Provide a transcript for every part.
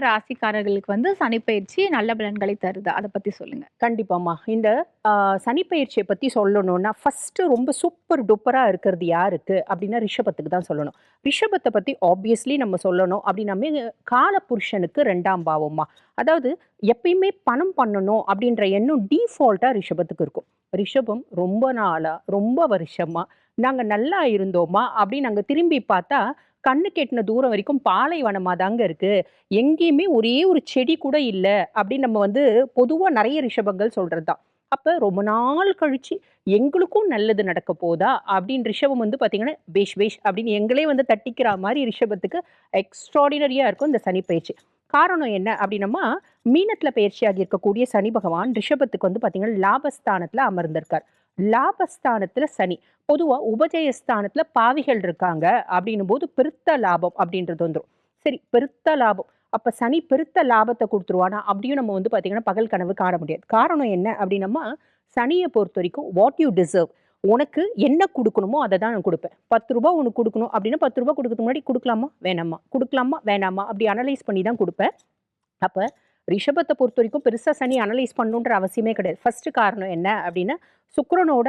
ராசிக்காரர்களுக்கு வந்து சனிப்பெயர்ச்சி நல்ல பலன்களை தருது. அத பத்தி சொல்லுங்க. கண்டிப்பாம்மா. இந்த சனிப்பெயர்ச்சிய பத்தி சொல்லணும்னா, ஃபர்ஸ்ட்டு ரொம்ப சூப்பர் டூப்பரா இருக்கிறது யாருக்கு அப்டின்னா, ரிஷபத்துக்கு தான் சொல்லணும். ரிஷபத்த பத்தி ஆப்வியஸ்லி நம்ம சொல்லணும் அப்டின்னாமே, காலபுருஷனுக்கு 2ஆம் பாவம்மா. அதாவது எப்பயுமே பணம் பண்ணணும் அப்டின்ற எண்ணம் டீஃபால்ட்டா ரிஷபத்துக்கு இருக்கும். ரிஷபம் ரொம்ப நாளா, ரொம்ப வருஷமா, நாங்க நல்லா இருந்தோமா அப்டின்னு நாங்க திரும்பி பார்த்தா, கண்ணுக்கு எட்டுன தூரம் வரைக்கும் பாலைவனமா தாங்க இருக்கு. எங்கேயுமே ஒரே ஒரு செடி கூட இல்ல அப்படின்னு நம்ம வந்து பொதுவா நெறைய ரிஷபங்கள் சொல்றது தான். அப்ப ரொம்ப நாள் கழிச்சு எங்களுக்கும் நல்லது நடக்க போதா அப்படின்னு ரிஷபம் வந்து பார்த்தீங்கன்னா, பேஷ் பேஷ் அப்படின்னு எங்களே வந்து தட்டிக்கிறா மாரி ரிஷபத்துக்கு எக்ஸ்ட்ரார்டினரியா இருக்கும் இந்த சனி பயிற்சி. காரணம் என்ன அப்படின்னம்மா, மீனத்துல பயிற்சியாகி இருக்கக்கூடிய சனி பகவான் ரிஷபத்துக்கு வந்து பார்த்தீங்கன்னா, லாபஸ்தானத்துல அமர்ந்திருக்கார். லாபஸ்தானத்துல சனி. பொதுவா உபஜயஸ்தானத்துல பாவிகள் இருக்காங்க அப்படின்னும்போது பெருத்த லாபம் அப்படின்றது வந்துரும். சரி, பெருத்த லாபம். அப்ப சனி பெருத்த லாபத்த குடுத்துருவானா? அப்படியும் நம்ம வந்து பார்த்தீங்கன்னா, பகல் கனவு காண முடியாது. காரணம் என்ன அப்படின்னம்மா, சனிய பொறுத்தவரைக்கும் வாட் யூ டிசர்வ். உனக்கு என்ன குடுக்கணுமோ அத தான் நான் குடுப்பேன். ரூ. 10 உனக்கு குடுக்கணும் அப்படின்னா, ரூ. 10 குடுக்கறதுக்கு முன்னாடி குடுக்கலாமா? வேணாமா? குடுக்கலாமா? வேணாமா? அப்படி அனலைஸ் பண்ணி தான் குடுப்பேன். அப்ப ரிஷபத்த பொறுத்தவரைக்கும் பெருசா சனி அனலைஸ் பண்ணணுன்ற அவசியமே கிடையாது. ஃபர்ஸ்ட் காரணம் என்ன அப்படின்னா, சுக்கிரனோட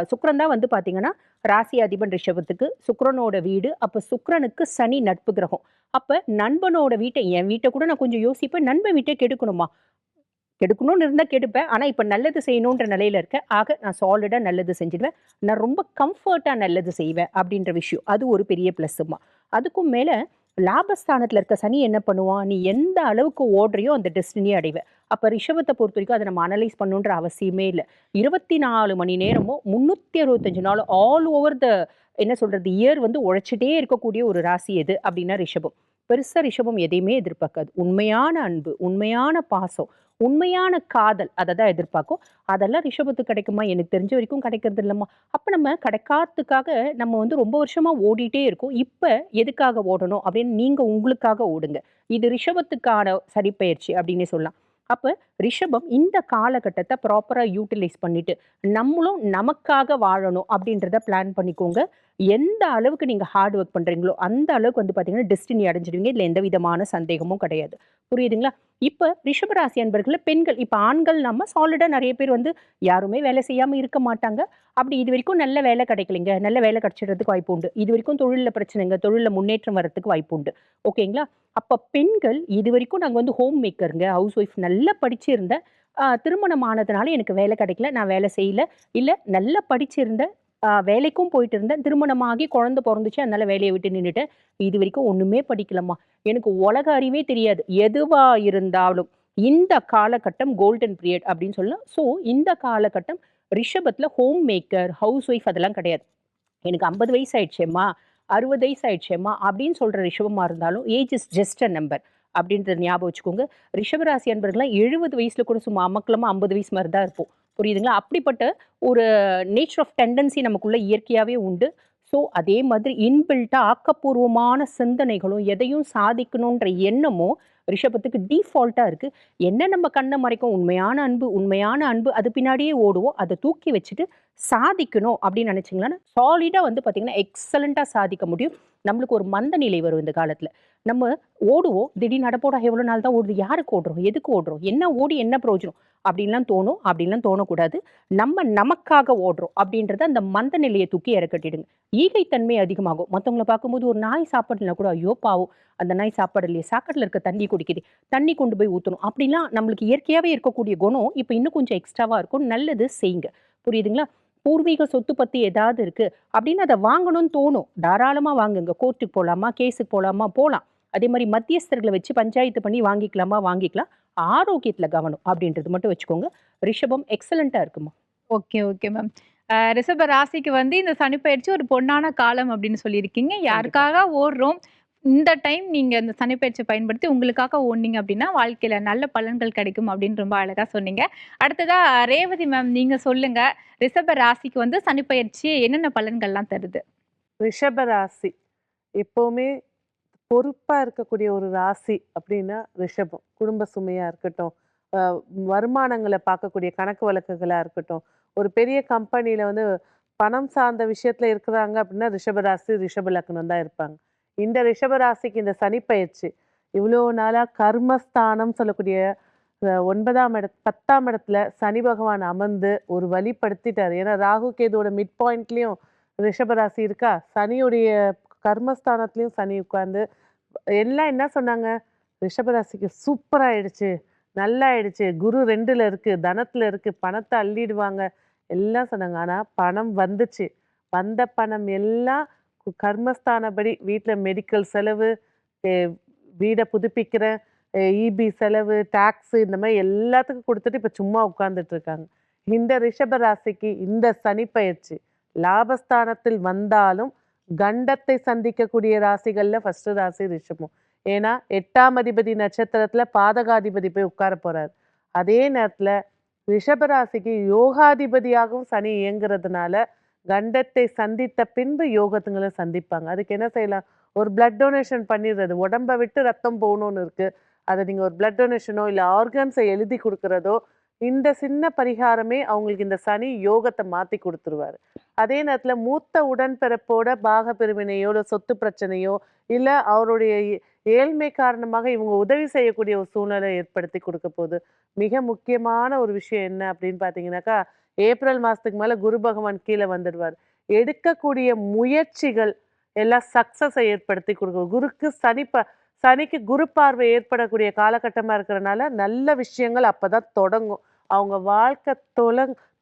சுக்கிரன் தான் வந்து பார்த்தீங்கன்னா, ராசி அதிபன் ரிஷபத்துக்கு. சுக்கிரனோட வீடு. அப்ப சுக்கிரனுக்கு சனி நட்பு கிரகம். அப்ப நண்பனோட வீட்ட என் வீட்ட கூட நான் கொஞ்சம் யோசிப்பேன். நண்பன் வீட்ட கெடுக்கணுமா? கெடுக்கணும்னு இருந்தா கெடுப்பேன். ஆனா, இப்ப நல்லது செய்யணுன்ற நிலையில இருக்கேன். ஆக நான் சாலிடா நல்லது செஞ்சுடுவேன். நான் ரொம்ப கம்ஃபர்ட்டா நல்லது செய்வேன் அப்படின்ற விஷயம். அது ஒரு பெரிய பிளஸ்ஸுமா. அதுக்கும் மேல லாபஸ்தானத்துல இருக்க சனி என்ன பண்ணுவான்? நீ எந்த அளவுக்கு ஓடுறியோ அந்த டெஸ்டினிய அடைவ. அப்ப ரிஷபத்த பொறுத்தவரைக்கும் அத நம்ம அனலைஸ் பண்ணணுன்ற அவசியமே இல்ல. 24 மணி நேரமும் 365 நாளும் ஆல் ஓவர் என்ன சொல்றது? இயர் வந்து உழைச்சிட்டே இருக்கக்கூடிய ஒரு ராசி எது? அப்படின்னா ரிஷபம். பெருசா ரிஷபம் எதையுமே எதிர்பார்க்காது. உண்மையான அன்பு, உண்மையான பாசம், உண்மையான காதல் அத தான் எதிர்பார்க்கும். அதெல்லாம் ரிஷபத்துக்கு கிடைக்குமா? எனக்கு தெரிஞ்ச வரைக்கும் கிடைக்கிறது இல்லம்மா. அப்ப நம்ம கிடைக்காததுக்காக நம்ம வந்து ரொம்ப வருஷமா ஓடிட்டே இருக்கோம். இப்ப எதுக்காக ஓடணும் அப்படின்னு நீங்க உங்களுக்காக ஓடுங்க. இது ரிஷபத்துக்கான சரிப்பெயர்ச்சி அப்படின்னே சொல்லலாம். அப்ப ரிஷபம் இந்த காலகட்டத்த ப்ராப்பரா யூட்டிலைஸ் பண்ணிட்டு, நம்மளும் நமக்காக வாழணும் அப்படின்றத பிளான் பண்ணிக்கோங்க. எந்த அளவுக்கு நீங்க ஹார்ட் ஒர்க் பண்றீங்களோ, அந்த அளவுக்கு வந்து பார்த்தீங்கன்னா, டெஸ்டினி அடைஞ்சிடுவீங்க. இதுல எந்த விதமான சந்தேகமும் கிடையாது. புரியுதுங்களா? இப்ப ரிஷபராசி அன்பர்கள்ல பெண்கள் இப்ப ஆண்கள் நம்ம சாலிடா நெறைய பேர் வந்து யாருமே வேலை செய்யாம இருக்க மாட்டாங்க. அப்படி இதுவரைக்கும் நல்ல வேலை கிடைக்கலைங்க. நல்ல வேலை கிடைச்சிடுறதுக்கு வாய்ப்பு உண்டு. இதுவரைக்கும் தொழில்ல பிரச்சனைங்க. தொழில்ல முன்னேற்றம் வர்றதுக்கு வாய்ப்பு உண்டு. ஓகேங்களா? அப்ப பெண்கள் இதுவரைக்கும் நாங்க வந்து ஹோம் மேக்கர்ங்க, ஹவுஸ் ஒய்ஃப் நல்லா படிச்சிருந்தேன். திருமணம் ஆனதுனால எனக்கு வேலை கிடைக்கல. நான் வேலை செய்யல. இல்ல நல்லா படிச்சிருந்தேன். வேலைக்கும் போயிட்டு இருந்தேன். திருமணமாகி குழந்தை பொறந்துச்சு. அதனால வேலைய விட்டு நின்னுட்டேன். இதுவரைக்கும் ஒண்ணுமே படிக்கலம்மா. எனக்கு உலக அறிவே தெரியாது. எதுவா இருந்தாலும் இந்த காலகட்டம் கோல்டன் பீரியட் அப்படின்னு சொல்லலாம். ஸோ இந்த காலகட்டம் ரிஷபத்துல ஹோம் மேக்கர், ஹவுஸ் ஒய்ஃப் அதெல்லாம் கிடையாது. எனக்கு 50 வயசு ஆயிடுச்சேம்மா, 60 வயசு ஆயிடுச்சேம்மா அப்படின்னு சொல்ற ரிஷபமா இருந்தாலும், age is just a number அப்படின்றத ஞாபகம் வச்சுக்கோங்க. ரிஷபராசி அன்பர்கள்லாம் 70 வயசுல கூட சும்மா அமக்கலமா 50 வயசு மாரி தான் இருப்போம். புரியுதுங்களா? அப்படிப்பட்ட ஒரு நேச்சர் ஆஃப் டெண்டன்சி நமக்குள்ள இயற்கையாவே உண்டு. ஸோ அதே மாதிரி இன்பில்ட்டா ஆக்கப்பூர்வமான சிந்தனைகளும், எதையும் சாதிக்கணுன்ற எண்ணமும் ரிஷபத்துக்கு டீஃபால்ட்டா இருக்கு. என்ன நம்ம கண்ண மறைக்கும்? உண்மையான அன்பு, உண்மையான அன்பு அது பின்னாடியே ஓடுவோம். அத தூக்கி வச்சுட்டு சாதிக்கணும் அப்படின்னு நினைச்சீங்கன்னா, சாலிடா வந்து பார்த்தீங்கன்னா, எக்ஸலன்ட்டா சாதிக்க முடியும். நம்மளுக்கு ஒரு மந்த நிலை வரும் இந்த காலத்துல. நம்ம ஓடுவோம். திடீர்னு அட போடா எவ்வளோ நாள் தான் ஓடுது? யாருக்கு ஓடுறோம்? எதுக்கு ஓடுறோம்? என்ன ஓடி என்ன பிரயோஜனம்? அப்படின்லாம் தோணும். அப்படின்லாம் தோணக்கூடாது. நம்ம நமக்காக ஓடுறோம் அப்படின்றத அந்த மந்த நிலைய தூக்கி இறக்கட்டிடுங்க. ஈகைத்தன்மை அதிகமாகும். மத்தவங்கள பார்க்கும்போது ஒரு நாய் சாப்பிடலனா கூட, ஐயோ பாவம்! அந்த நாய் சாப்பாடு இல்லையே, சாக்கடைல இருக்க தண்ணி குடிக்குதே, தண்ணி கொண்டு போய் ஊத்தணும். அப்படிலாம் நம்மளுக்கு இயற்கையாவே இருக்கக்கூடிய குணம், இப்ப இன்னும் கொஞ்சம் எக்ஸ்ட்ராவா இருக்கும். நல்லது செய்யுங்க. புரியுதுங்களா? பூர்வீக சொத்து பத்தி ஏதாவது இருக்கு அப்படின்னு அத வாங்கணும்னு தோணும். தாராளமா வாங்குங்க. கோர்ட்டுக்கு போலாமா? கேஸுக்கு போலாமா? போலாம். அதே மாரி மத்தியஸ்தர்கள வச்சு பஞ்சாயத்து பண்ணி வாங்கிக்கலாமா? வாங்கிக்கலாம். ஆரோக்கியத்துல கவனம் அப்படின்றது மட்டும் வச்சுக்கோங்க. ரிஷபம் எக்ஸலன்ட்டா இருக்குமா. Okay, okay ma'am. ரிஷப ராசிக்கு வந்து இந்த சனிப்பெயர்ச்சி ஒரு பொன்னான காலம் அப்படின்னு சொல்லியிருக்கீங்க. கண்டிப்பா. யாருக்காக ஓடுறோம், இந்த டைம் நீங்க இந்த சனிப்பெயர்ச்சிய பயன்படுத்தி உங்களுக்காக ஓடுனீங்க அப்படின்னா, வாழ்க்கையில நல்ல பலன்கள் கிடைக்கும் அப்படின்னு ரொம்ப அழகா சொன்னீங்க. அடுத்ததா ரேவதி மேம் நீங்க சொல்லுங்க. ரிஷப ராசிக்கு வந்து சனிப்பெயர்ச்சி என்னென்ன பலன்கள்லாம் தருது? ரிஷப ராசி எப்பவுமே பொறுப்பா இருக்கக்கூடிய ஒரு ராசி அப்படின்னா ரிஷபம். குடும்ப சுமையா இருக்கட்டும், வருமானங்கள பார்க்கக்கூடிய கணக்கு வழக்குகளா இருக்கட்டும், ஒரு பெரிய கம்பெனியில வந்து பணம் சார்ந்த விஷயத்துல இருக்கிறாங்க அப்படின்னா ரிஷப ராசி, ரிஷப லக்னம் தான் இருப்பாங்க. இந்த ரிஷப ராசிக்கு இந்த சனி பெயர்ச்சி இவ்வளோ நாளா கர்மஸ்தானம் சொல்லக்கூடிய 10ஆம் இடத்துல சனி பகவான் அமர்ந்து ஒரு வழிப்படுத்திட்டாரு. ஏன்னா ராகு கேதுவோட மிட் பாயிண்ட்லயும் ரிஷபராசி இருக்கா, சனியுடைய கர்மஸ்தானத்திலயும் சனி உட்கார்ந்து எல்லாம் என்ன சொன்னாங்க? ரிஷபராசிக்கு சூப்பரா ஆயிடுச்சு, நல்லா ஆயிடுச்சு, குரு 2ல இருக்கு, தனத்துல இருக்கு, பணத்தை அள்ளிடுவாங்க எல்லாம் சொன்னாங்க. ஆனா பணம் வந்துச்சு. வந்த பணம் எல்லாம் கர்மஸ்தானப்படி வீட்ல மெடிக்கல் செலவு, எ வீட புதுப்பிக்கிறேன், இபி செலவு, டாக்ஸ் இந்த மாரி எல்லாத்துக்கும் குடுத்துட்டு இப்ப சும்மா உட்கார்ந்துட்டு இருக்காங்க. இந்த ரிஷப ராசிக்கு இந்த சனி பெயர்ச்சி லாபஸ்தானத்தில் வந்தாலும் கண்டத்தை சந்திக்கக்கூடிய ராசிகள்ல ஃபர்ஸ்ட் ராசி ரிஷபம். ஏன்னா 8ஆம் அதிபதி நட்சத்திரத்துல பாதகாதிபதி போய் உட்கார போறாரு. அதே நேரத்துல ரிஷப ராசிக்கு யோகாதிபதியாகவும் சனி இயங்குறதுனால கண்டத்தை சந்தித்த பின்பு யோகத்துங்களை சந்திப்பாங்க. அதுக்கு என்ன செய்யலாம்? ஒரு பிளட் டொனேஷன் பண்ணிடுறது. உடம்ப விட்டு ரத்தம் போகணும்னு இருக்கு, அதை நீங்க ஒரு பிளட் டொனேஷனோ இல்ல ஆர்கன்ஸை எழுதி கொடுக்கறதோ, இந்த சின்ன பரிகாரமே அவங்களுக்கு இந்த சனி யோகத்தை மாத்தி கொடுத்துருவாரு. அதே நேரத்துல மூத்த உடன்பிறப்போட பாக பிரிவினையோ இல்ல சொத்து பிரச்சனையோ இல்ல அவருடைய ஏழ்மை காரணமாக இவங்க உதவி செய்யக்கூடிய ஒரு சூழ்நிலை ஏற்படுத்தி கொடுக்க போகுது. மிக முக்கியமான ஒரு விஷயம் என்ன அப்படின்னு பாத்தீங்கன்னாக்கா, ஏப்ரல் மாசத்துக்கு மேல குரு பகவான் கீழே வந்துடுவார். எடுக்கக்கூடிய முயற்சிகள் எல்லாம் சக்சஸை ஏற்படுத்தி கொடுக்கும். சனிக்கு குரு பார்வை ஏற்படக்கூடிய காலகட்டமா இருக்கிறனால நல்ல விஷயங்கள் அப்பதான் தொடங்கும். அவங்க வாழ்க்கை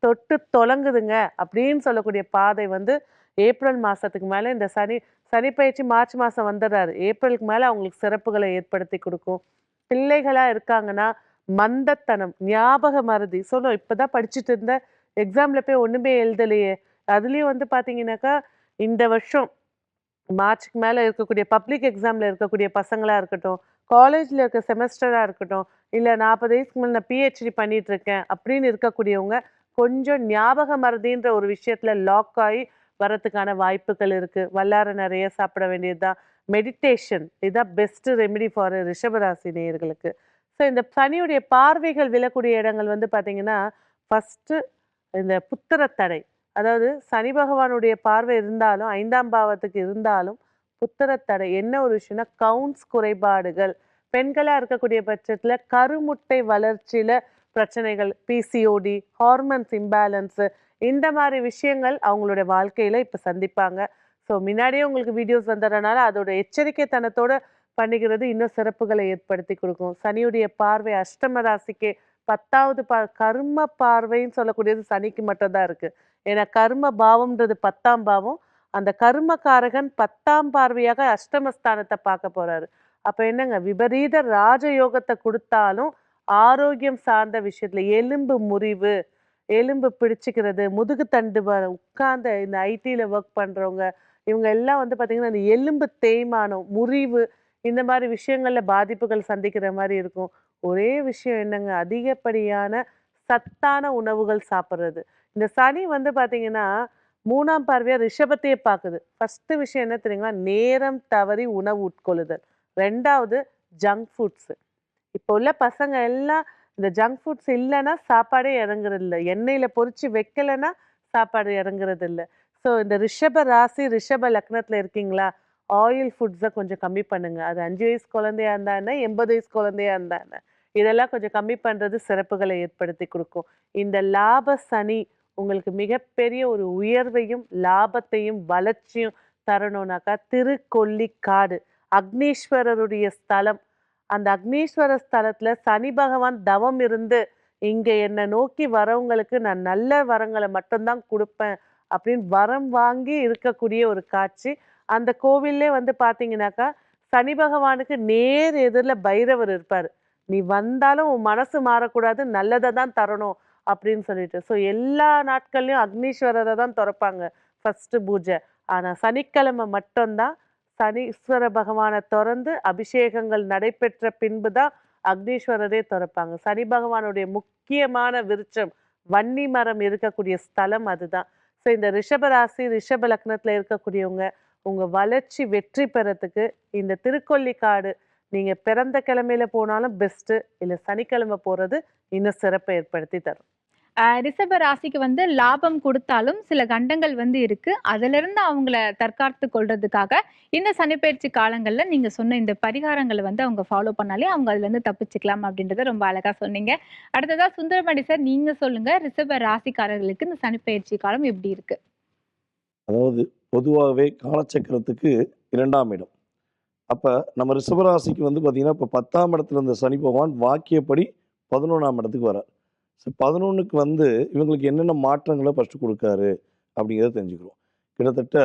தொட்டு தொடங்குதுங்க அப்படின்னு சொல்லக்கூடிய பாதை வந்து ஏப்ரல் மாசத்துக்கு மேல இந்த சனி பயிற்சி மார்ச் மாசம் வந்துடுறாரு. ஏப்ரலுக்கு மேல அவங்களுக்கு சிறப்புகளை ஏற்படுத்தி கொடுக்கும். பிள்ளைகளா இருக்காங்கன்னா மந்தத்தனம், ஞாபக மறதி சொல்லும். இப்பதான் படிச்சுட்டு இருந்த, எக்ஸாம்ல போய் ஒண்ணுமே எழுதலையே. அதுலயும் வந்து பாத்தீங்கன்னாக்கா இந்த வருஷம் மார்ச்சுக்கு மேல இருக்கக்கூடிய பப்ளிக் எக்ஸாம்ல இருக்கக்கூடிய பசங்களா இருக்கட்டும், காலேஜ்ல இருக்க செமஸ்டரா இருக்கட்டும், இல்ல 40 வயசுக்கு மேல நான் பிஹெச்டி பண்ணிட்டு இருக்கேன் அப்படின்னு இருக்கக்கூடியவங்க கொஞ்சம் ஞாபக மறதின்ற ஒரு விஷயத்துல லாக் ஆகி வரதுக்கான வாய்ப்புகள் இருக்கு. வல்லார நிறைய சாப்பிட வேண்டியதுதான். மெடிடேஷன் இதான் பெஸ்ட் ரெமெடி ஃபார் ரிஷபராசி நேயர்களுக்கு. ஸோ இந்த சனியுடைய பார்வைகள் விழக்கூடிய இடங்கள் வந்து பாத்தீங்கன்னா, ஃபர்ஸ்ட் இந்த புத்திரத்தடை. அதாவது சனி பகவானுடைய பார்வை இருந்தாலும் 5ஆம் பாவத்துக்கு இருந்தாலும் புத்திரத்தடை என்ன ஒரு விஷயம்னா கவுன்ஸ் குறைபாடுகள். பெண்களா இருக்கக்கூடிய பட்சத்துல கருமுட்டை வளர்ச்சியில பிரச்சனைகள், பிசிஓடி, ஹார்மோன்ஸ் இம்பேலன்ஸ், இந்த மாதிரி விஷயங்கள் அவங்களுடைய வாழ்க்கையில இப்ப சந்திப்பாங்க. ஸோ முன்னாடியே உங்களுக்கு வீடியோஸ் வந்ததுனால அதோட எச்சரிக்கைத்தனத்தோட பண்ணிக்கிறது இன்னும் சிறப்புகளை ஏற்படுத்தி கொடுக்கும். சனியுடைய பார்வை அஷ்டம ராசிக்கு 10வது கர்ம பார்வைன்னு சொல்லக்கூடியது சனிக்கு மட்டும்தான் இருக்கு. ஏன்னா கர்ம பாவம்ன்றது 10ஆம் பாவம். அந்த கர்மகாரகன் 10ஆம் பார்வையாக அஷ்டமஸ்தானத்தை பார்க்க போறாரு. அப்ப என்னங்க, விபரீத ராஜயோகத்தை கொடுத்தாலும் ஆரோக்கியம் சார்ந்த விஷயத்துல எலும்பு முறிவு, எலும்பு பிடிச்சுக்கிறது, முதுகு தண்டு உட்கார்ந்த இந்த ஐடில ஒர்க் பண்றவங்க இவங்க எல்லாம் வந்து பாத்தீங்கன்னா இந்த எலும்பு தேய்மானம், முறிவு, இந்த மாதிரி விஷயங்கள்ல பாதிப்புகள் சந்திக்கிற மாதிரி இருக்கும். ஒரே விஷயம் என்னங்க, அதிகப்படியான சத்தான உணவுகள் சாப்பிட்றது. இந்த சனி வந்து பாத்தீங்கன்னா 3ஆம் பார்வையா ரிஷபத்தையே பார்க்குது. ஃபர்ஸ்ட் விஷயம் என்ன தெரியுங்களா? நேரம் தவறி உணவு உட்கொள்ளுதல். 2வது ஜங்க் ஃபுட்ஸ். இப்போ உள்ள பசங்க எல்லாம் இந்த ஜங்க் ஃபுட்ஸ் இல்லைன்னா சாப்பாடே இறங்குறது இல்லை. எண்ணெயில பொரிச்சு வைக்கலைன்னா சாப்பாடு இறங்குறது இல்லை. ஸோ இந்த ரிஷப ராசி ரிஷப லக்னத்துல இருக்கீங்களா, ஆயில் ஃபுட்ஸை கொஞ்சம் கம்மி பண்ணுங்க. அது 5 வயசு குழந்தையா இருந்தா என்ன, 80 வயசு குழந்தையா இருந்தா என்ன, இதெல்லாம் கொஞ்சம் கம்மி பண்றது சிறப்புகளை ஏற்படுத்தி கொடுக்கும். இந்த லாப சனி உங்களுக்கு மிகப்பெரிய ஒரு உயர்வையும் லாபத்தையும் வளர்ச்சியும் தரணும்னாக்கா திருக்கொல்லிக்காடு அக்னீஸ்வரருடைய ஸ்தலம். அந்த அக்னீஸ்வர ஸ்தலத்துல சனி பகவான் தவம் இருந்து இங்க என்னை நோக்கி வரவங்களுக்கு நான் நல்ல வரங்களை மட்டும்தான் கொடுப்பேன் அப்படின்னு வரம் வாங்கி இருக்கக்கூடிய ஒரு காட்சி. அந்த கோவில்லே வந்து பாத்தீங்கன்னாக்கா சனி பகவானுக்கு நேர் எதிரில் பைரவர் இருப்பாரு. நீ வந்தாலும் உன் மனசு மாறக்கூடாது, நல்லதை தான் தரணும் அப்படின்னு சொல்லிட்டு. ஸோ எல்லா நாட்கள்லையும் அக்னீஸ்வரரை தான் திறப்பாங்க ஃபர்ஸ்ட் பூஜை. ஆனா சனிக்கிழமை மட்டும்தான் சனீஸ்வர பகவானை திறந்து அபிஷேகங்கள் நடைபெற்ற பின்பு தான் அக்னீஸ்வரரே திறப்பாங்க. சனி பகவானுடைய முக்கியமான விருட்சம் வன்னி மரம் இருக்கக்கூடிய ஸ்தலம் அதுதான். ஸோ இந்த ரிஷபராசி ரிஷப லக்னத்துல இருக்கக்கூடியவங்க உங்க வளர்ச்சி வெற்றி பெறத்துக்கு இந்த திருக்கொல்லிக்காடு நீங்க பிறந்த கிழமையில போனாலும் பெஸ்ட், இல்ல சனிக்கிழமை போறது இன்னும் சிறப்பை ஏற்படுத்தி தரும். ரிஷப ராசிக்கு வந்து லாபம் குடுத்தாலும் சில கண்டங்கள் வந்து இருக்கு. அதிலிருந்து அவங்கள தற்காத்துக் கொள்றதுக்காக இந்த சனிப்பெயர்ச்சி காலங்கள்ல நீங்க சொன்ன இந்த பரிகாரங்கள வந்து அவங்க ஃபாலோ பண்ணாலே அவங்க அதுலருந்து தப்பிச்சுக்கலாம் அப்படின்றத ரொம்ப அழகா சொன்னீங்க. அடுத்ததா சுந்தரமணி சார் நீங்க சொல்லுங்க. ரிஷப ராசிக்காரர்களுக்கு இந்த சனிப்பெயர்ச்சி காலம் எப்படி இருக்கு? அதாவது பொதுவாகவே காலச்சக்கரத்துக்கு 2ஆம் இடம். அப்ப நம்ம ரிஷபராசிக்கு வந்து பார்த்தீங்கன்னா, இப்ப 10ஆம் இடத்துல இருந்த சனி பகவான் வாக்கியப்படி 11ஆம் இடத்துக்கு வரார். 11க்கு வந்து இவங்களுக்கு என்னென்ன மாற்றங்கள ஃபர்ஸ்ட்டு குடுக்காரு அப்படிங்கிறத தெரிஞ்சுக்கிறோம். கிட்டத்தட்ட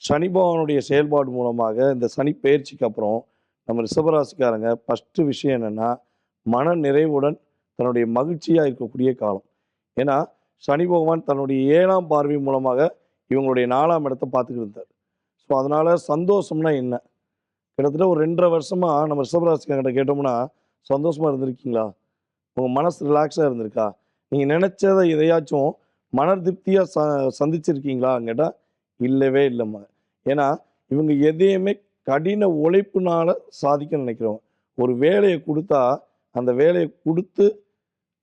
சனி பகவானுடைய செயல்பாடு மூலமாக இந்த சனி பெயர்ச்சிக்கு அப்புறம் நம்ம ரிஷபராசிக்காரங்க ஃபர்ஸ்ட்டு விஷயம் என்னன்னா, மன நிறைவுடன் தன்னுடைய மகிழ்ச்சியா இருக்கக்கூடிய காலம். ஏன்னா, சனி பகவான் தன்னுடைய 7ஆம் பார்வை மூலமாக இவங்களுடைய 4ஆம் இடத்த பார்த்துக்கிட்டு இருந்தார். ஸோ அதனால சந்தோஷம்னா என்ன? கிட்டத்தட்ட ஒரு 2 1/2 வருஷமா நம்ம ரிஷபராசிக்காரங்கிட்ட கேட்டோம்னா, சந்தோஷமா இருந்திருக்கீங்களா? உங்க மனசு ரிலாக்ஸா இருந்திருக்கா? நீங்க நினைச்சத எதையாச்சும் மன திருப்தியா சந்திச்சிருக்கீங்களான்னு கேட்டா, இல்லவே இல்லம்பாங்க. ஏன்னா, இவங்க எதையுமே கடின உழைப்புனால சாதிக்க நினைக்கிறவங்க. ஒரு வேலைய குடுத்தா, அந்த வேலைய குடுத்து,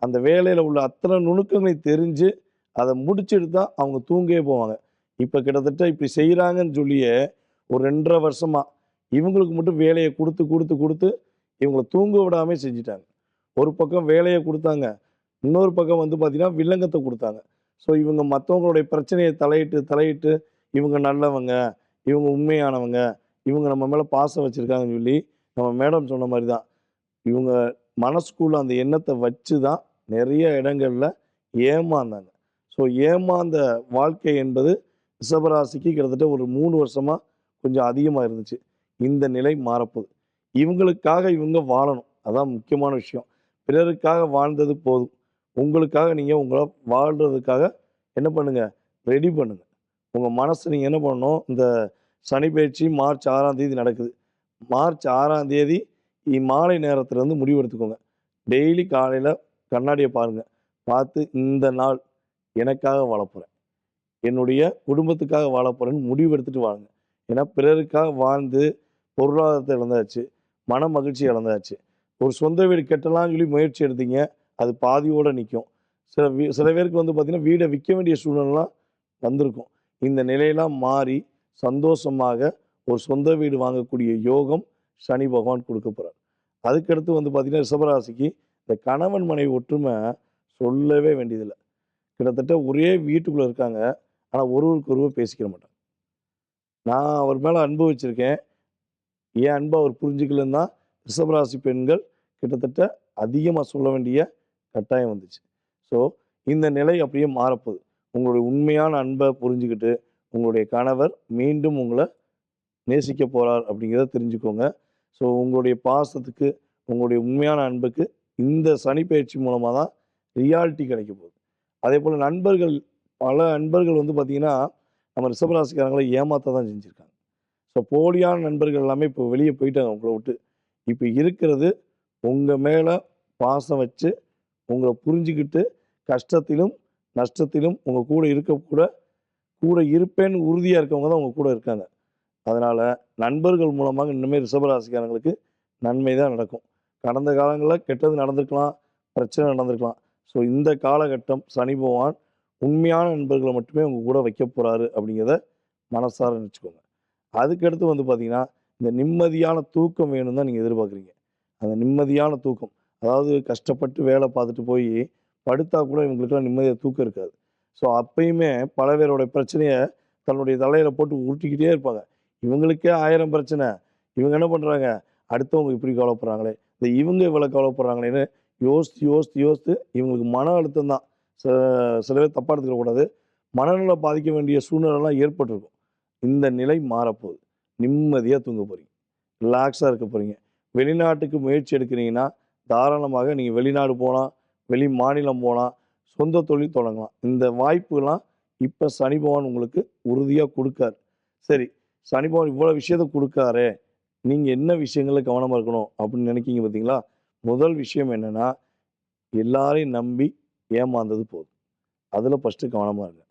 அந்த வேலையில உள்ள அத்தனை நுணுக்கங்களையும் தெரிஞ்சு, அத முடிச்சுட்டு தான் அவங்க தூங்கவே போவாங்க. இப்ப கிட்டத்தட்ட இப்படி செய்றாங்கன்னு சொல்லியே ஒரு 2 1/2 வருஷமா இவங்களுக்கு மட்டும் வேலைய குடுத்து இவங்கள தூங்க விடாம செஞ்சுட்டாங்க. ஒரு பக்கம் வேலைய குடுத்தாங்க. இன்னொரு பக்கம் வந்து பார்த்தீங்கன்னா, வில்லங்கத்த குடுத்தாங்க. ஸோ இவங்க மத்தவங்களுடைய பிரச்சனைய தலையிட்டு இவங்க நல்லவங்க, இவங்க உண்மையானவங்க, இவங்க நம்ம மேல பாசம் வச்சிருக்காங்கன்னு சொல்லி, நம்ம மேடம் சொன்ன மாரி தான். இவங்க மனசுக்குள்ள அந்த எண்ணத்த வச்சு தான் நெறைய இடங்கள்ல ஏமாந்தாங்க. ஸோ ஏமாந்த வாழ்க்கை என்பது ரிஷபராசிக்கு கிட்டத்தட்ட ஒரு 3 வருஷமா கொஞ்சம் அதிகமா இருந்துச்சு. இந்த நிலை மாறப்போகுது. இவங்களுக்காக இவங்க வாழணும். அதான் முக்கியமான விஷயம். பிறருக்காக வாழ்ந்தது போதும். உங்களுக்காக நீங்க உங்கள வாழ்றதுக்காக என்ன பண்ணுங்க? ரெடி பண்ணுங்க. உங்க மனச நீங்க என்ன பண்ணணும்? இந்த சனி பெயர்ச்சி மார்ச் 6ஆம் தேதி நடக்குது. மார்ச் 6ஆம் தேதி மாலை நேரத்துல இருந்து முடிவு எடுத்துக்கோங்க. டெய்லி காலையில கண்ணாடிய பாருங்க. பார்த்து இந்த நாள் எனக்காக வாழப்போறேன். என்னுடைய குடும்பத்துக்காக வாழப்போறேன்னு முடிவு எடுத்துட்டு வாழுங்க. ஏன்னா பிறருக்காக வாழ்ந்து பொருளாதாரத்த இழந்தாச்சு. மன மகிழ்ச்சி இழந்தாச்சு. ஒரு சொந்த வீடு கட்டலாம்னு சொல்லி முயற்சி எடுத்தீங்க. அது பாதியோட நிக்கும். சில பேருக்கு வந்து பார்த்தீங்கன்னா, வீட விக்க வேண்டிய சூழ்நிலைலாம் வந்திருக்கும். இந்த நிலையெல்லாம் மாறி சந்தோஷமாக ஒரு சொந்த வீடு வாங்கக்கூடிய யோகம் சனி பகவான் குடுக்க போறார். அதுக்கடுத்து வந்து பார்த்தீங்கன்னா, ரிஷபராசிக்கு இந்த கணவன் மனைவி ஒற்றுமை சொல்லவே வேண்டியதில்ல. கிட்டத்தட்ட ஒரே வீட்டுக்குள்ள இருக்காங்க. ஆனா ஒருவருக்கு ஒருவர் பேசிக்கிற மாட்டாங்க. நான் அவர் மேல அன்பு வச்சிருக்கேன். என் அன்ப அவர் புரிஞ்சுக்கலன்னு தான் ரிஷபராசி பெண்கள் கிட்டத்தட்ட அதிகமா சொல்ல வேண்டிய கட்டாயம் வந்துச்சு. ஸோ இந்த நிலை அப்படியே மாறப்போகுது. உங்களுடைய உண்மையான அன்ப புரிஞ்சுக்கிட்டு, உங்களுடைய கணவர் மீண்டும் உங்கள நேசிக்க போறார் அப்படிங்கிறத தெரிஞ்சுக்கோங்க. ஸோ உங்களுடைய பாசத்துக்கு, உங்களுடைய உண்மையான அன்புக்கு இந்த சனி பெயர்ச்சி மூலமா தான் ரியாலிட்டி கிடைக்க போகுது. அதேபோல நண்பர்கள் பல நண்பர்கள் வந்து பார்த்தீங்கன்னா, நம்ம ரிஷபராசிக்காரங்கள ஏமாத்த தான் செஞ்சிருக்காங்க. ஸோ போலியான நண்பர்கள் எல்லாமே இப்போ வெளிய போயிட்டாங்க உங்கள விட்டு. இப்ப இருக்கிறது உங்க மேல பாசம் வச்சு, உங்கள புரிஞ்சுக்கிட்டு, கஷ்டத்திலும், நஷ்டத்திலும் உங்க கூட கூட இருப்பேன்னு உறுதியா இருக்கவங்க தான் உங்க கூட இருக்காங்க. அதனால நண்பர்கள் மூலமாக இன்னுமே ரிஷபராசிக்காரங்களுக்கு நன்மை தான் நடக்கும். கடந்த காலங்கள்ல கெட்டது நடந்திருக்கலாம், பிரச்சனை நடந்திருக்கலாம். ஸோ இந்த காலகட்டம் சனி பகவான் உண்மையான நண்பர்கள மட்டுமே உங்க கூட வைக்க போறாரு அப்படிங்கிறத மனசார நினைச்சுக்கோங்க. அதுக்கடுத்து வந்து பார்த்தீங்கன்னா, இந்த நிம்மதியான தூக்கம் வேணும்னு தான் நீங்க எதிர்பார்க்குறீங்க. அந்த நிம்மதியான தூக்கம். அதாவது கஷ்டப்பட்டு வேலை பார்த்துட்டு போயி, படுத்தா கூட இவங்களுக்கெல்லாம் நிம்மதியா தூக்கம் இருக்காது. ஸோ அப்பயுமே பல பேரோட பிரச்சனைய தன்னுடைய தலையில போட்டு உருட்டிக்கிட்டே இருப்பாங்க. இவங்களுக்கே 1000 பிரச்சனை. இவங்க என்ன பண்றாங்க? அடுத்தவங்க இப்படி கவலைப்படுறாங்களே, இந்த இவங்க இவ்வளோ கவலைப்படுறாங்களேன்னு யோசித்து இவங்களுக்கு மன அழுத்தம் தான். சில சில பேர் தப்பா எடுத்துக்க கூடாது. மனநலம் பாதிக்க வேண்டிய சூழ்நிலைலாம் ஏற்பட்டிருக்கும். இந்த நிலை மாறப்போகுது. நிம்மதியா தூங்க போறீங்க. ரிலாக்ஸா இருக்க போறீங்க. வெளிநாட்டுக்கு முயற்சி எடுக்கிறீங்கன்னா, தாராளமாக நீங்க வெளிநாடு போலாம், வெளி மாநிலம் போலாம், சொந்த தொழில் தொடங்கலாம். இந்த வாய்ப்புலாம் இப்ப சனி பகவான் உங்களுக்கு உறுதியா குடுக்காரு. சரி, சனி பகவான் இவ்வளோ விஷயத்த குடுக்காரே, நீங்க என்ன விஷயங்கள்ல கவனமா இருக்கணும் அப்படின்னு நினைக்கிறீங்க பார்த்தீங்களா? முதல் விஷயம் என்னன்னா, எல்லாரையும் நம்பி ஏமாந்தது போதும். அதுல ஃபர்ஸ்ட்டு கவனமா இருங்க.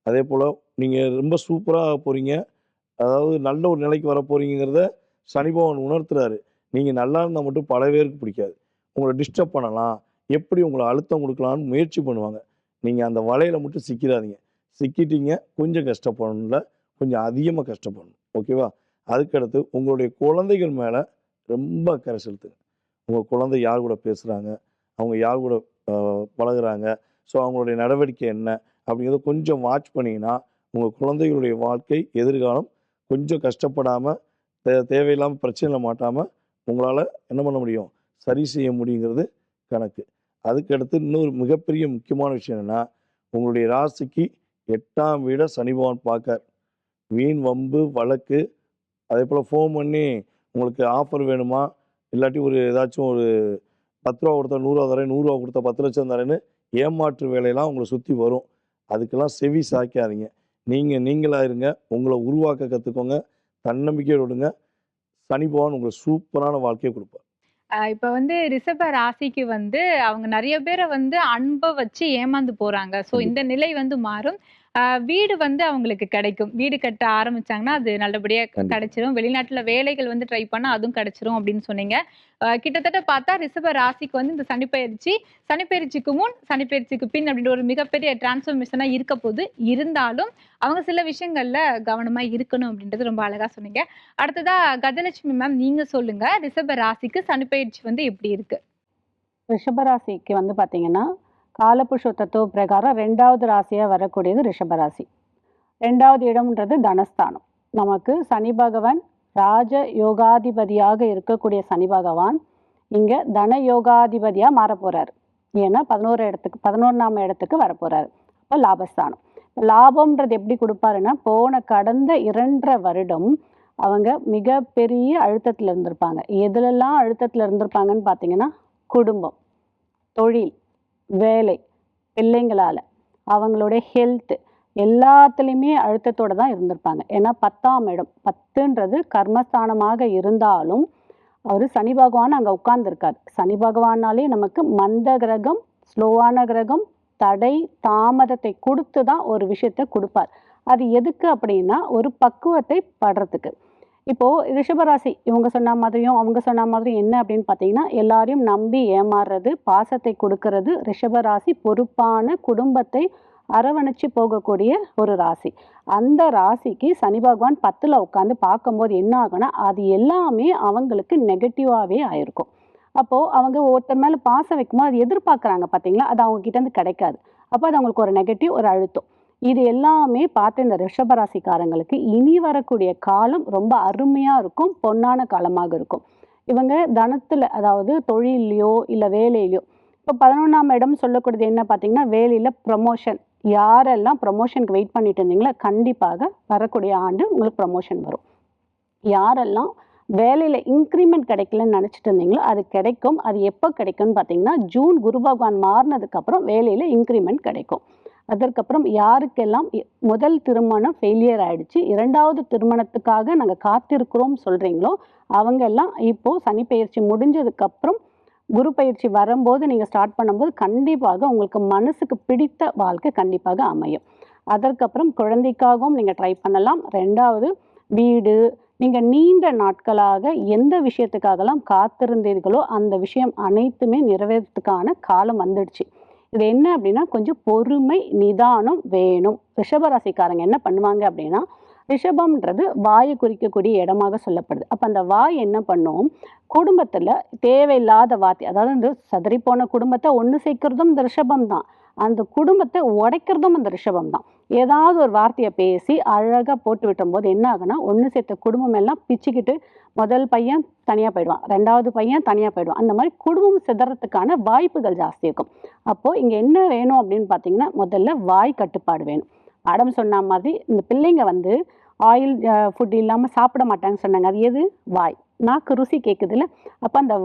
அதேபோல நீங்க ரொம்ப சூப்பரா போறீங்க. அதாவது நல்ல ஒரு நிலைக்கு வரப்போறீங்கங்கிறத சனி பகவான் உணர்த்துறாரு. நீங்க நல்லா இருந்தா மட்டும் பல பேருக்கு பிடிக்காது. உங்கள டிஸ்டர்ப் பண்ணலாம். எப்படி உங்கள அழுத்தம் குடுக்கலாம்னு முயற்சி பண்ணுவாங்க. நீங்கள் அந்த வலையில் மட்டும் சிக்கிறாதீங்க. சிக்கிட்டீங்க கொஞ்சம் கஷ்டப்படணும்ல, கொஞ்சம் அதிகமாக கஷ்டப்படணும். ஓகேவா? அதுக்கடுத்து உங்களுடைய குழந்தைகள் மேலே ரொம்ப அக்கறை செலுத்துங்க. உங்கள் குழந்தை யார் கூட பேசுகிறாங்க, அவங்க யார் கூட பழகுறாங்க, ஸோ அவங்களுடைய நடவடிக்கை என்ன அப்படிங்கிறத கொஞ்சம் வாட்ச் பண்ணிங்கன்னா உங்கள் குழந்தைகளுடைய வாழ்க்கை எதிர்காலம் கொஞ்சம் கஷ்டப்படாமல் தேவையில்லாமல் பிரச்சனையில் மாட்டாமல் உங்களால் என்ன பண்ண முடியும், சரி செய்ய முடியுங்கிறது கணக்கு. அதுக்கடுத்து இன்னொரு மிகப்பெரிய முக்கியமான விஷயம் என்னென்னா, உங்களுடைய ராசிக்கு 8ஆம் வீடை சனி பகவான் பார்க்கார். வீண் வம்பு வழக்கு, அதே போல் ஃபோன் பண்ணி உங்களுக்கு ஆஃபர் வேணுமா, இல்லாட்டி ஒரு ஏதாச்சும் ஒரு 10 ரூபா கொடுத்தா 100 ரூபா தரேன், 100 ரூபா கொடுத்தா 10 லட்சம் தரேன்னு ஏமாற்று வேலையெல்லாம் உங்களை சுற்றி வரும். அதுக்கெல்லாம் செவி சாய்க்காதீங்க. நீங்களாக இருங்க, உங்களை உருவாக்க கற்றுக்கோங்க, தன்னம்பிக்கையோடு விடுங்க. சனி பகவான் உங்களுக்கு சூப்பரான வாழ்க்கையை கொடுப்பார். இப்ப வந்து ரிஷப ராசிக்கு வந்து அவங்க நெறைய பேர வந்து அன்ப வச்சு ஏமாந்து போறாங்க. ஸோ இந்த நிலை வந்து மாறும். வீடு வந்து அவங்களுக்கு கிடைக்கும். வீடு கட்ட ஆரம்பிச்சாங்கன்னா, அது நல்லபடியா கண்டிப்பா. கிடைச்சிரும். வெளிநாட்டுல வேலைகள் வந்து ட்ரை பண்ணா அதுவும் கிடைச்சிரும் அப்படின்னு சொன்னீங்க. கிட்டத்தட்ட பார்த்தா ரிஷப ராசிக்கு வந்து இந்த சனிப்பெயர்ச்சிக்கு முன், சனிப்பெயர்ச்சிக்கு பின் அப்படின்ற ஒரு மிகப்பெரிய டிரான்ஸ்ஃபர்மேஷனா இருக்க போது. இருந்தாலும் அவங்க சில விஷயங்கள்ல கவனமா இருக்கணும் அப்படின்றது ரொம்ப அழகா சொன்னீங்க. அடுத்ததா கஜலட்சுமி மேம் நீங்க சொல்லுங்க. ரிஷப ராசிக்கு சனிப்பெயர்ச்சி வந்து எப்படி இருக்கு? ரிஷபராசிக்கு வந்து பார்த்தீங்கன்னா, காலபுருஷ தத்துவ பிரகாரம் 2வது ராசியா வரக்கூடியது ரிஷபராசி. 2வது இடம்ன்றது தனஸ்தானம். நமக்கு சனி பகவான் ராஜ யோகாதிபதியாக இருக்கக்கூடிய சனி பகவான் இங்க தன யோகாதிபதியா மாறப்போறாரு. ஏன்னா 11ஆம் இடத்துக்கு வரப்போறாரு. அப்போ லாபஸ்தானம். லாபம்ன்றது எப்படி கொடுப்பாருன்னா, கடந்த 2.5 வருடம் அவங்க மிகப்பெரிய அழுத்தத்தில் இருந்திருப்பாங்க. எதுலெல்லாம் அழுத்தத்தில் இருந்திருப்பாங்கன்னு பார்த்தீங்கன்னா, குடும்பம், தொழில், வேலை, பிள்ளைங்களால, அவங்களுடைய ஹெல்த் எல்லாத்துலேயுமே அழுத்தத்தோடு தான் இருந்திருப்பாங்க. ஏன்னா 10ஆம் இடம், 10ன்றது கர்மஸ்தானமாக இருந்தாலும் அவர் சனி பகவான் அங்கே உட்கார்ந்துருக்காரு. சனி பகவானாலே நமக்கு மந்த கிரகம், ஸ்லோவான கிரகம், தடை தாமதத்தை கொடுத்து தான் ஒரு விஷயத்தை கொடுப்பார். அது எதுக்கு அப்படின்னா, ஒரு பக்குவத்தை படுறதுக்கு. இப்போது ரிஷபராசி இவங்க சொன்ன மாதிரியும் அவங்க சொன்ன மாதிரியும் என்ன அப்படின்னு பார்த்தீங்கன்னா, எல்லாரையும் நம்பி ஏமாறுறது, பாசத்தை கொடுக்கறது. ரிஷபராசி பொறுப்பான குடும்பத்தை அரவணைச்சு போகக்கூடிய ஒரு ராசி. அந்த ராசிக்கு சனி பகவான் 10ல் உட்காந்து பார்க்கும்போது என்ன ஆகும்னா, அது எல்லாமே அவங்களுக்கு நெகட்டிவாகவே ஆயிருக்கும். அப்போது அவங்க ஒருத்தர் மேலே பாசம் வைக்கும்போது அது எதிர்பார்க்குறாங்க பார்த்தீங்களா, அது அவங்க கிட்டேருந்து கிடைக்காது. அப்போ அது அவங்களுக்கு ஒரு நெகட்டிவ், ஒரு அழுத்தம். இது எல்லாமே பார்த்து இந்த ரிஷபராசிக்காரங்களுக்கு இனி வரக்கூடிய காலம் ரொம்ப அருமையாக இருக்கும், பொன்னான காலமாக இருக்கும். இவங்க தனத்தில், அதாவது தொழிலையோ இல்லை வேலையிலையோ, இப்போ 11ஆம் இடம் சொல்லக்கூடியது என்ன பார்த்தீங்கன்னா, வேலையில் ப்ரமோஷன். யாரெல்லாம் ப்ரமோஷனுக்கு வெயிட் பண்ணிட்டு இருந்தீங்களோ கண்டிப்பாக வரக்கூடிய ஆண்டு உங்களுக்கு ப்ரமோஷன் வரும். யாரெல்லாம் வேலையில் இன்க்ரிமெண்ட் கிடைக்கலன்னு நினச்சிட்டு இருந்தீங்களோ அது கிடைக்கும். அது எப்போ கிடைக்கும்னு பார்த்தீங்கன்னா, ஜூன் குரு பகவான் மாறினதுக்கப்புறம் வேலையில் இன்க்ரிமெண்ட் கிடைக்கும். அதற்கப்புறம் யாருக்கெல்லாம் முதல் திருமணம் ஃபெயிலியர் ஆயிடுச்சு, 2வது திருமணத்துக்காக நாங்கள் காத்திருக்கிறோம் சொல்கிறீங்களோ அவங்க எல்லாம் இப்போது சனி பெயர்ச்சி முடிஞ்சதுக்கப்புறம் குரு பயிற்சி வரும்போது நீங்கள் ஸ்டார்ட் பண்ணும்போது கண்டிப்பாக உங்களுக்கு மனசுக்கு பிடித்த வாழ்க்கை கண்டிப்பாக அமையும். அதற்கப்புறம் குழந்தைக்காகவும் நீங்கள் ட்ரை பண்ணலாம். 2வது வீடு, நீங்கள் நீண்ட நாட்களாக எந்த விஷயத்துக்காகலாம் காத்திருந்தீர்களோ அந்த விஷயம் அனைத்துமே நிறைவேறதுக்கான காலம் வந்துடுச்சு. இது என்ன அப்படின்னா, கொஞ்சம் பொறுமை நிதானம் வேணும். ரிஷபராசிக்காரங்க என்ன பண்ணுவாங்க அப்படின்னா, ரிஷபம்ன்றது வாயை குறிக்கக்கூடிய இடமாக சொல்லப்படுது. அப்போ அந்த வாய் என்ன பண்ணும், குடும்பத்தில் தேவையில்லாத வார்த்தை, அதாவது இந்த சதறிப்போன குடும்பத்தை ஒன்று சேர்க்கிறதும் இந்த ரிஷபம் தான், அந்த குடும்பத்தை உடைக்கிறதும் அந்த ரிஷபம் தான். ஏதாவது ஒரு வார்த்தையை பேசி அழகாக போட்டு விட்டும் போது என்ன ஆகுனா, ஒன்று சேர்த்த குடும்பம் எல்லாம் பிச்சுக்கிட்டு முதல் பையன் தனியாக போயிடுவான், 2வது பையன் தனியாக போயிடுவான். அந்த மாதிரி குடும்பம் சிதறத்துக்கான வாய்ப்புகள் ஜாஸ்தி இருக்கும். அப்போது இங்கே என்ன வேணும் அப்படின்னு பார்த்தீங்கன்னா, முதல்ல வாய் கட்டுப்பாடு வேணும். மேடம் சொன்ன மாதிரி இந்த பிள்ளைங்க வந்து ஆயில் ஃபுட் இல்லாமல் சாப்பிட மாட்டாங்கன்னு சொன்னாங்க. அது எது? வாய். நாக்கு ருசி கேட்குதுல்ல. அப்போ அந்த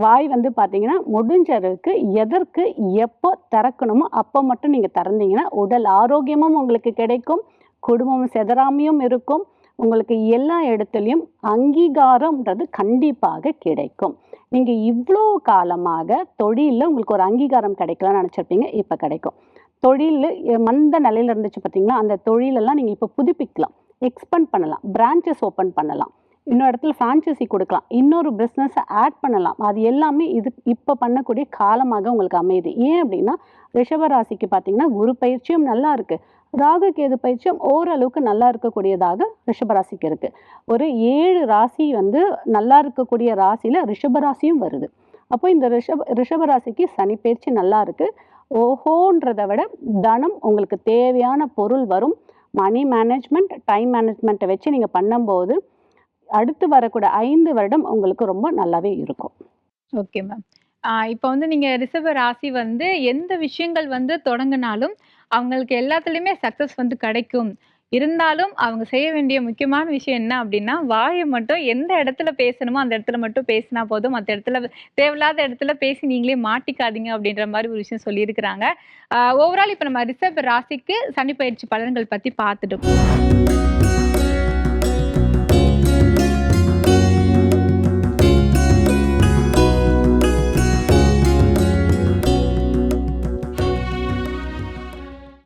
வாய் வந்து பார்த்தீங்கன்னா, முடிஞ்ச அளவுக்கு எதற்கு எப்போ திறக்கணுமோ அப்போ மட்டும் நீங்கள் திறந்தீங்கன்னா உடல் ஆரோக்கியமும் உங்களுக்கு கிடைக்கும், குடும்பமும் செதறாமையும் இருக்கும், உங்களுக்கு எல்லா இடத்துலையும் அங்கீகாரம்ன்றது கண்டிப்பாக கிடைக்கும். நீங்கள் இவ்வளோ காலமாக தொழிலில் உங்களுக்கு ஒரு அங்கீகாரம் கிடைக்கலாம்னு நினச்சிருப்பீங்க, இப்போ கிடைக்கும். தொழில் மந்த நிலையில் இருந்துச்சு பார்த்தீங்களா, அந்த தொழிலெல்லாம் நீங்கள் இப்போ புதுப்பிக்கலாம், எக்ஸ்பேண்ட் பண்ணலாம், பிரான்ச்சஸ் ஓப்பன் பண்ணலாம். இன்னொரு இடத்துல ஃப்ரான்ச்சைசி கொடுக்கலாம், இன்னொரு பிஸ்னஸை ஆட் பண்ணலாம். அது எல்லாமே இது இப்போ பண்ணக்கூடிய காலமாக உங்களுக்கு அமையுது. ஏன் அப்படின்னா ரிஷபராசிக்கு பார்த்தீங்கன்னா குரு பயிற்சியும் நல்லா இருக்கு, ராகு கேது பயிற்சியும் ஓரளவுக்கு நல்லா இருக்கக்கூடியதாக ரிஷபராசிக்கு இருக்கு. ஒரு 7 ராசி வந்து நல்லா இருக்கக்கூடிய ராசியில ரிஷபராசியும் வருது. அப்போ இந்த ரிஷபராசிக்கு சனி பயிற்சி நல்லா இருக்கு. ஓஹோன்றதை விட தனம் உங்களுக்கு தேவையான பொருள் வரும். மணி மேனேஜ்மெண்ட், டைம் மேனேஜ்மெண்ட்டை வச்சு நீங்கள் பண்ணும்போது அடுத்து வரக்கூடிய 5 வருடம் உங்களுக்கு ரொம்ப நல்லாவே இருக்கும். Okay ma'am. இப்போ வந்து நீங்க ரிஷப ராசி வந்து எந்த விஷயங்கள் வந்து தொடங்குனாலும் அவங்களுக்கு எல்லாத்துலயுமே சக்சஸ் வந்து கிடைக்கும். இருந்தாலும் அவங்க செய்ய வேண்டிய முக்கியமான விஷயம் என்ன அப்படின்னா, வாய மட்டும் எந்த இடத்துல பேசணுமோ அந்த இடத்துல மட்டும் பேசினா போதும். மத்த இடத்துல தேவையில்லாத இடத்துல பேசி நீங்களே மாட்டிக்காதீங்க அப்படின்ற மாரி ஒரு விஷயம் சொல்லியிருக்கிறாங்க. ஓவரால் இப்ப நம்ம ரிஷப ராசிக்கு சனி பயிற்சி பலன்கள் பத்தி பார்த்துட்டோம்.